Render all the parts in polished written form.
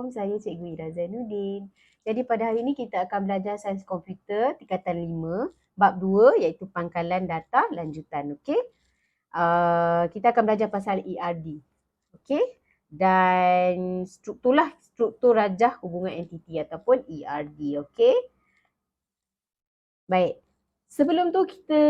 Assalamualaikum, saya Cikgu Ira Zainuddin. Jadi pada hari ini kita akan belajar sains komputer tingkatan 5, bab 2 iaitu pangkalan data lanjutan. Okey. Kita akan belajar pasal ERD. Okey. Dan struktur rajah hubungan entiti ataupun ERD. Okey. Baik. Sebelum tu kita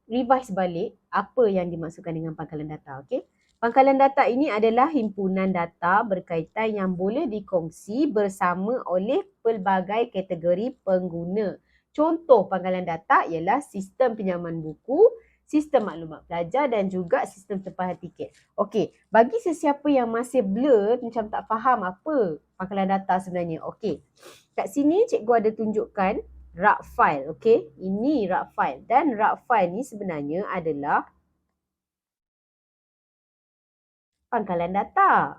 revise balik apa yang dimaksudkan dengan pangkalan data. Okey. Pangkalan data ini adalah himpunan data berkaitan yang boleh dikongsi bersama oleh pelbagai kategori pengguna. Contoh pangkalan data ialah sistem pinjaman buku, sistem maklumat pelajar dan juga sistem tempahan tiket. Okey, bagi sesiapa yang masih blur, macam tak faham apa pangkalan data sebenarnya. Okey, kat sini cikgu ada tunjukkan rak file. Okey, ini rak file dan rak file ni sebenarnya adalah pangkalan data.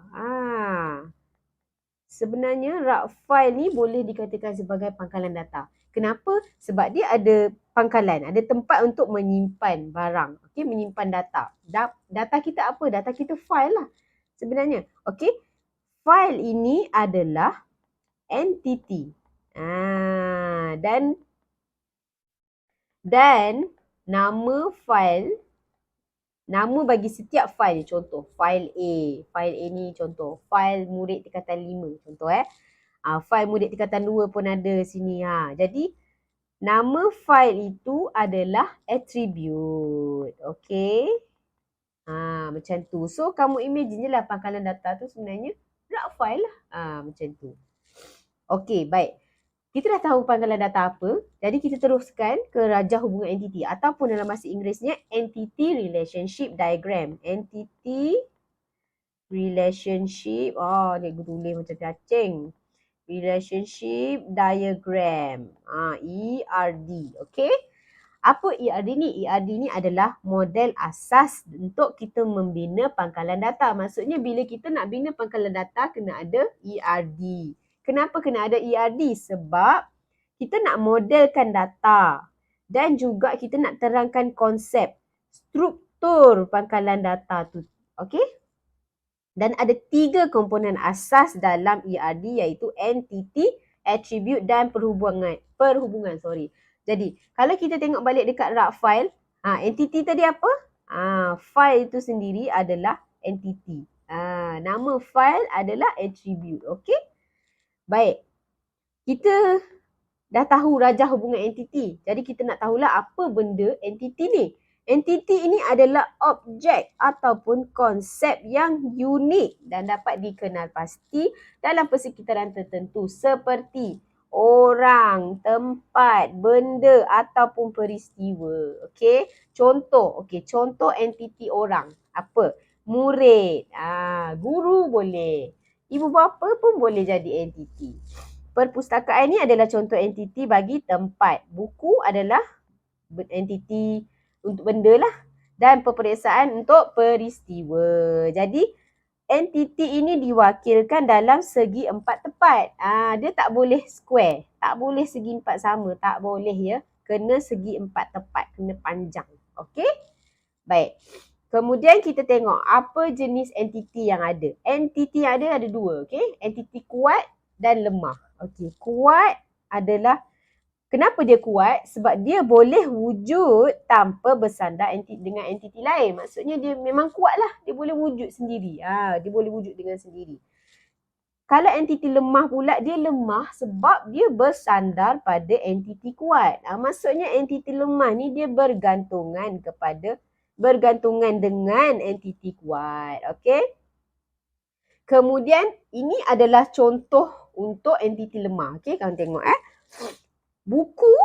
Sebenarnya rak file ni boleh dikatakan sebagai pangkalan data. Kenapa? Sebab dia ada pangkalan, ada tempat untuk menyimpan barang. Okey, menyimpan data. Data kita apa? Data kita file lah sebenarnya. Okey, file ini adalah entiti. Dan nama file, nama bagi setiap file, contoh file A ni contoh, file murid tingkatan 5 contoh file murid tingkatan 2 pun ada sini Jadi nama file itu adalah attribute. Okey. Macam tu. So kamu imagine je lah pangkalan data tu sebenarnya rak file lah. Macam tu. Okey, baik. Kita dah tahu pangkalan data apa, jadi kita teruskan ke rajah hubungan entiti ataupun dalam bahasa Inggerisnya Entity Relationship Diagram. Entity Relationship, cikgu tulis macam cacing. Relationship Diagram, ERD, okey. Apa ERD ni? ERD ni adalah model asas untuk kita membina pangkalan data. Maksudnya bila kita nak bina pangkalan data, kena ada ERD. Kenapa kena ada ERD? Sebab kita nak modelkan data dan juga kita nak terangkan konsep struktur pangkalan data tu. Okey? Dan ada 3 komponen asas dalam ERD iaitu entity, attribute dan perhubungan. Jadi, kalau kita tengok balik dekat rak file, entity tadi apa? File itu sendiri adalah entity. Nama file adalah attribute. Okey? Baik, kita dah tahu rajah hubungan entiti. Jadi kita nak tahulah apa benda entiti ni. Entiti ini adalah objek ataupun konsep yang unik dan dapat dikenal pasti dalam persekitaran tertentu seperti orang, tempat, benda ataupun peristiwa. Okey, contoh entiti orang. Apa? Murid, guru boleh. Ibu bapa pun boleh jadi entiti. Perpustakaan ni adalah contoh entiti bagi tempat. Buku adalah entiti untuk benda lah. Dan peperiksaan untuk peristiwa. Jadi, entiti ini diwakilkan dalam segi 4 tepat. Dia tak boleh square. Tak boleh segi 4 sama. Tak boleh ya. Kena segi 4 tepat. Kena panjang. Okey? Baik. Kemudian kita tengok apa jenis entiti yang ada. Entiti yang ada 2. Okay? Entiti kuat dan lemah. Okay. Kuat adalah, kenapa dia kuat? Sebab dia boleh wujud tanpa bersandar dengan entiti lain. Maksudnya dia memang kuat lah. Dia boleh wujud sendiri. Dia boleh wujud dengan sendiri. Kalau entiti lemah pula, dia lemah sebab dia bersandar pada entiti kuat. Maksudnya entiti lemah ni dia bergantungan dengan entiti kuat. Okey? Kemudian ini adalah contoh untuk entiti lemah. Okey, kamu tengok buku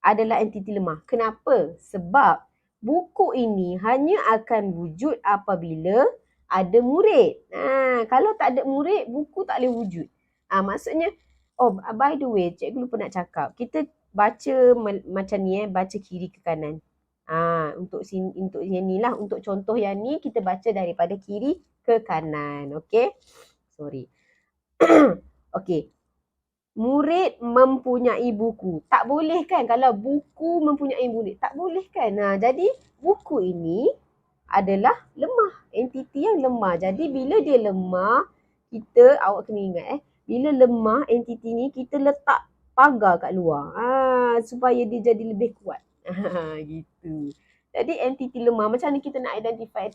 adalah entiti lemah. Kenapa? Sebab buku ini hanya akan wujud apabila ada murid. Kalau tak ada murid, buku tak boleh wujud. Maksudnya, by the way, cikgu lupa nak cakap. Kita baca macam ni baca kiri ke kanan. Untuk sini lah, untuk contoh yang ni kita baca daripada kiri ke kanan. Okey? Sorry. Okey. Murid mempunyai buku. Tak boleh kan kalau buku mempunyai murid. Tak boleh kan? Jadi buku ini adalah lemah. Entiti yang lemah. Jadi bila dia lemah, awak kena ingat bila lemah entiti ni kita letak pagar kat luar. Supaya dia jadi lebih kuat. Gitu. Jadi entiti lemah, macam mana kita nak identify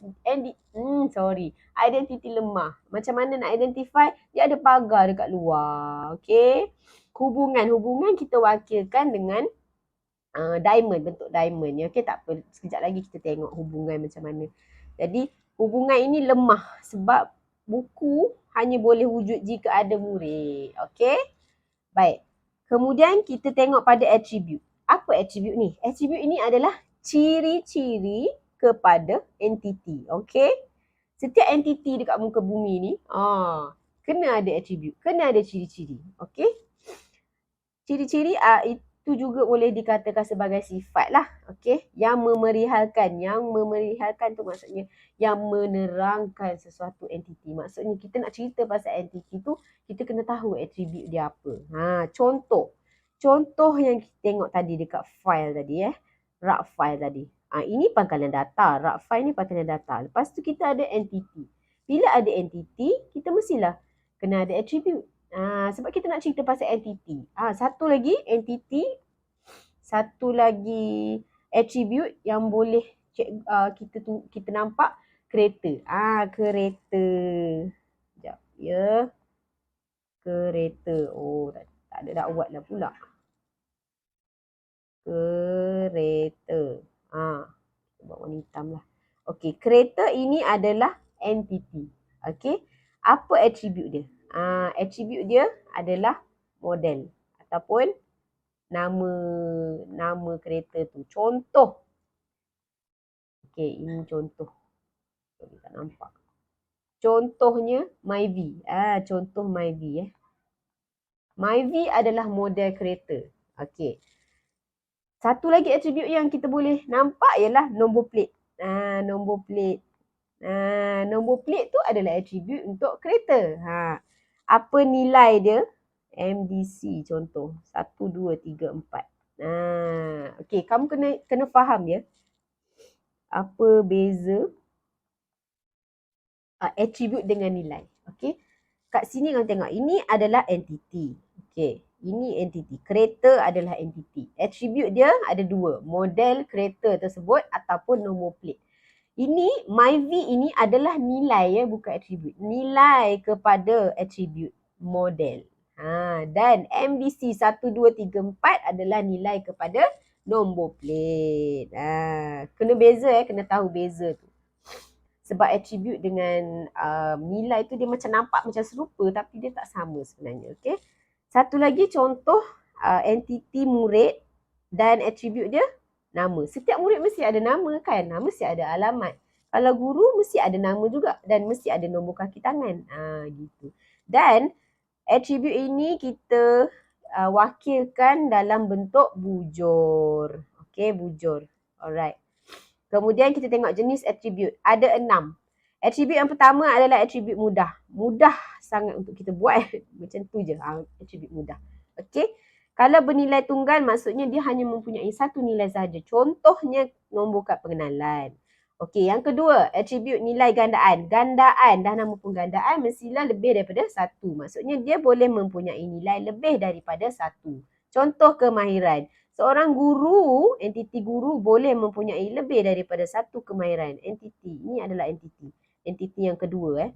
identiti lemah. Macam mana nak identify? Dia ada pagar dekat luar. Okay. Hubungan kita wakilkan dengan diamond, bentuk diamond. Okay, tak apa. Sekejap lagi kita tengok hubungan macam mana. Jadi, hubungan ini lemah sebab buku hanya boleh wujud jika ada murid. Okay. Baik. Kemudian kita tengok pada attribute. Apa attribute ni? Attribute ini adalah ciri-ciri kepada entiti. Okay. Setiap entiti dekat muka bumi ni, kena ada attribute. Kena ada ciri-ciri. Okay. Ciri-ciri itu juga boleh dikatakan sebagai sifat lah. Okay. Yang memerihalkan. Yang memerihalkan tu maksudnya yang menerangkan sesuatu entiti. Maksudnya kita nak cerita pasal entiti tu, kita kena tahu attribute dia apa. Contoh. Contoh yang kita tengok tadi dekat file tadi rak file tadi. Ini pangkalan data. Rak file ni pangkalan data. Lepas tu kita ada entiti. Bila ada entiti, kita mestilah kena ada attribute. Sebab kita nak cerita pasal entiti. Satu lagi entiti, satu lagi attribute yang boleh kita nampak kereta. Kereta. Sekejap ya. Kereta. Tak ada dakwat lah pula. Kereta. Buat warna hitam lah. Okey, kereta ini adalah entiti. Okey. Apa attribute dia? Attribute dia adalah model ataupun nama kereta tu. Contoh. Okey, ini contoh. Tak nampak. Contohnya Myvi. Contoh Myvi Myvi adalah model kereta. Okey. Satu lagi attribute yang kita boleh nampak ialah nombor plate. Nombor plate. Nombor plate tu adalah attribute untuk kereta. Apa nilai dia? MDC contoh. 1, 2, 3, 4. Okey, kamu kena faham ya. Apa beza attribute dengan nilai. Okey. Kat sini kamu tengok. Ini adalah entiti. Okey. Ini entiti. Kereta adalah entiti. Attribute dia ada 2. Model kereta tersebut ataupun nombor plate. Ini, Myvi ini adalah nilai bukan attribute. Nilai kepada attribute model. Dan MDC 1, 2, 3, 4 adalah nilai kepada nombor plate. Kena beza kena tahu beza tu. Sebab attribute dengan nilai tu dia macam nampak macam serupa tapi dia tak sama sebenarnya. Okay? Satu lagi contoh entiti murid dan attribute dia nama. Setiap murid mesti ada nama kan? Mesti ada alamat. Kalau guru mesti ada nama juga dan mesti ada nombor kaki tangan. Gitu. Dan attribute ini kita wakilkan dalam bentuk bujur. Okay, bujur. Alright. Kemudian kita tengok jenis attribute. Ada 6. Attribute yang pertama adalah attribute mudah. Mudah sangat untuk kita buat. Macam tu je. Attribute mudah. Okay. Kalau bernilai tunggal, maksudnya dia hanya mempunyai satu nilai sahaja. Contohnya nombor kad pengenalan. Okey, yang kedua, attribute nilai gandaan. Gandaan, dah nama pun gandaan, mestilah lebih daripada 1. Maksudnya dia boleh mempunyai nilai lebih daripada 1. Contoh kemahiran. Seorang guru, entiti guru boleh mempunyai lebih daripada 1 kemahiran. Entiti, ini adalah entiti. Entiti yang kedua.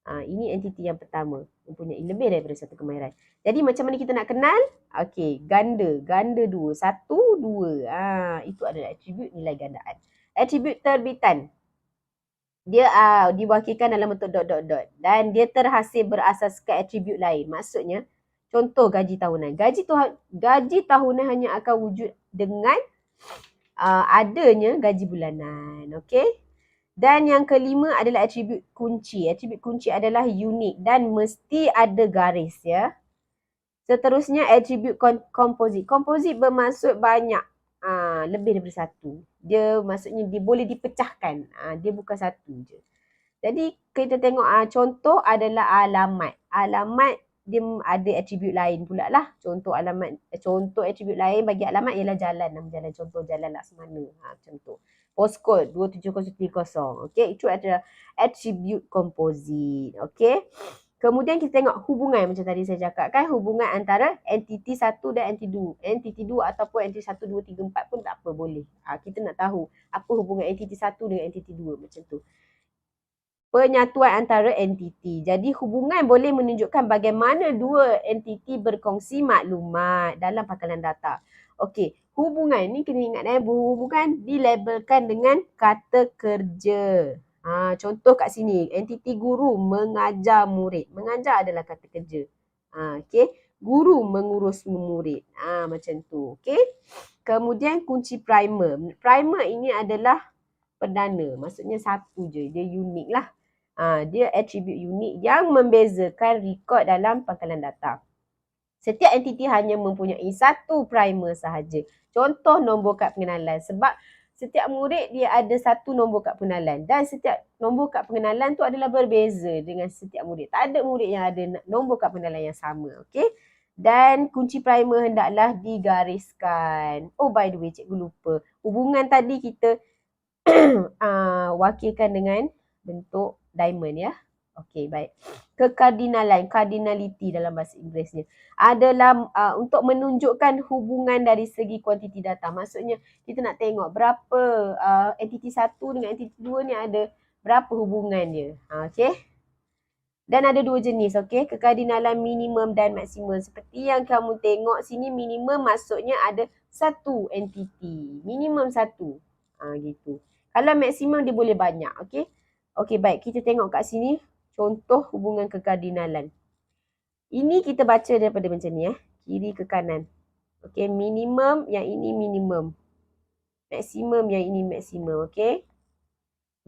Ini entiti yang pertama. Mempunyai lebih daripada 1 kemahiran. Jadi macam mana kita nak kenal? Okey, ganda. Ganda 2. 1, 2. Itu adalah attribute nilai gandaan. Attribute terbitan. Dia diwakilkan dalam bentuk dot, dot, dot. Dan dia terhasil berasaskan attribute lain. Maksudnya, contoh gaji tahunan. Gaji tahunan hanya akan wujud dengan adanya gaji bulanan. Okey? Dan yang kelima adalah attribute kunci. Attribute kunci adalah unik dan mesti ada garis ya. Seterusnya attribute komposit. Komposit bermaksud banyak. Lebih daripada 1. Dia maksudnya dia boleh dipecahkan. Dia bukan 1 je. Jadi kita tengok contoh adalah alamat. Alamat dia ada attribute lain pula lah. Contoh attribute lain bagi alamat ialah jalan. Nama jalan contoh jalan Laksmana. Macam tu. postcode 27030. Okey, itu adalah attribute composite. Okey. Kemudian kita tengok hubungan macam tadi saya cakap kan, hubungan antara entiti 1 dan entiti 2 ataupun entiti 1, 2, 3, 4 pun tak apa, boleh. Kita nak tahu apa hubungan entiti 1 dengan entiti 2 macam tu. Penyatuan antara entiti. Jadi hubungan boleh menunjukkan bagaimana dua entiti berkongsi maklumat dalam pangkalan data. Okey, hubungan ni kena ingat hubungan dilabelkan dengan kata kerja. Contoh kat sini, entiti guru mengajar murid. Mengajar adalah kata kerja. Okey, guru mengurus murid. Macam tu. Okey. Kemudian kunci primer. Primer ini adalah perdana. Maksudnya satu je. Dia unik lah. Dia atribut unik yang membezakan rekod dalam pangkalan data. Setiap entiti hanya mempunyai satu primer sahaja. Contoh nombor kad pengenalan. Sebab setiap murid dia ada satu nombor kad pengenalan. Dan setiap nombor kad pengenalan tu adalah berbeza dengan setiap murid. Tak ada murid yang ada nombor kad pengenalan yang sama. Okay? Dan kunci primer hendaklah digariskan. Oh, by the way, cikgu lupa. Hubungan tadi kita wakilkan dengan bentuk diamond ya. Okey, baik. Kekardinalan, cardinality dalam bahasa Inggerisnya adalah untuk menunjukkan hubungan dari segi kuantiti data. Maksudnya kita nak tengok berapa entiti 1 dengan entiti 2 ni ada berapa hubungan dia. Okey. Dan ada dua jenis, okey. Kekardinalan minimum dan maksimum. Seperti yang kamu tengok sini, minimum maksudnya ada satu entiti. Minimum satu. Gitu. Kalau maksimum dia boleh banyak, okey. Okey, baik. Kita tengok kat sini contoh hubungan kekardinalan. Ini kita baca daripada macam ni kiri ke kanan. Okey, minimum, yang ini minimum. Maksimum, yang ini maksimum, okey.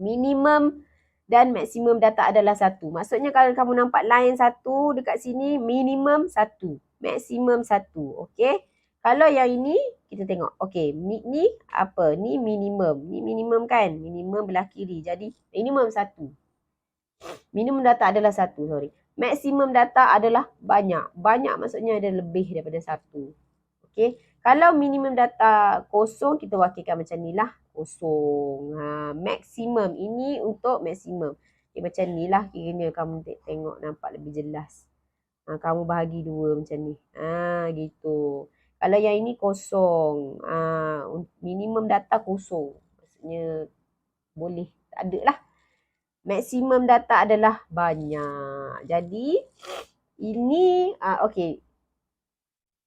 Minimum dan maksimum data adalah satu. Maksudnya kalau kamu nampak line satu dekat sini, minimum satu. Maksimum satu, okey. Kalau yang ini, kita tengok. Okey, ni apa? Ni minimum. Ni minimum kan? Minimum belah kiri. Jadi, minimum satu. Minimum data adalah satu, sorry. Maksimum data adalah banyak. Banyak maksudnya ada lebih daripada satu. Okey. Kalau minimum data kosong, kita wakilkan macam ni lah. Kosong. Maksimum. Ini untuk maksimum. Okay, macam ni lah kiranya kamu tengok nampak lebih jelas. Kamu bahagi dua macam ni. Gitu. Kalau yang ini kosong. Minimum data kosong. Maksudnya boleh. Tak ada lah. Maksimum data adalah banyak. Jadi, ini, okey.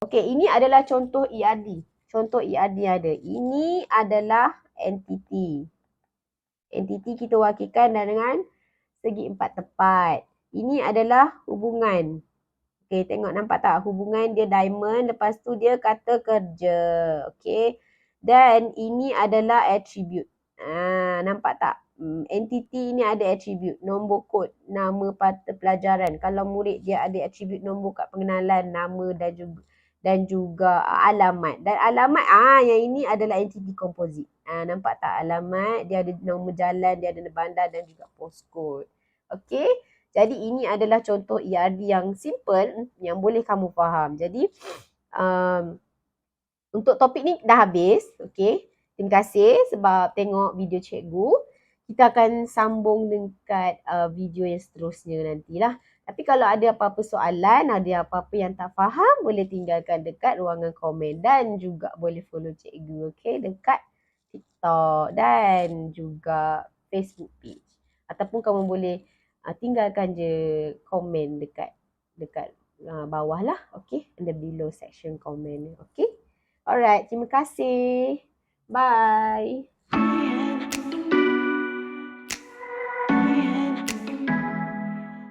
Okey, ini adalah contoh ERD. Contoh ERD ada. Ini adalah entiti. Entiti kita wakilkan dengan segi empat tepat. Ini adalah hubungan. Okey, tengok nampak tak? Hubungan dia diamond. Lepas tu dia kata kerja. Okey. Dan ini adalah attribute. Nampak tak? Entiti ini ada attribute, nombor kod, nama pelajaran. Kalau murid dia ada attribute nombor kad pengenalan, nama dan juga alamat. Dan alamat, yang ini adalah entiti composite. Nampak tak alamat? Dia ada nombor jalan, dia ada bandar dan juga postcode. Okey. Jadi ini adalah contoh ERD yang simple yang boleh kamu faham. Jadi untuk topik ni dah habis. Okey. Terima kasih sebab tengok video cikgu. Kita akan sambung dekat video yang seterusnya nantilah. Tapi kalau ada apa-apa soalan, ada apa-apa yang tak faham, boleh tinggalkan dekat ruangan komen. Dan juga boleh follow cikgu, okay, dekat TikTok dan juga Facebook page. Ataupun kamu boleh tinggalkan je komen dekat bawah lah, okay, in the below section comment, okay. Alright, terima kasih. Bye.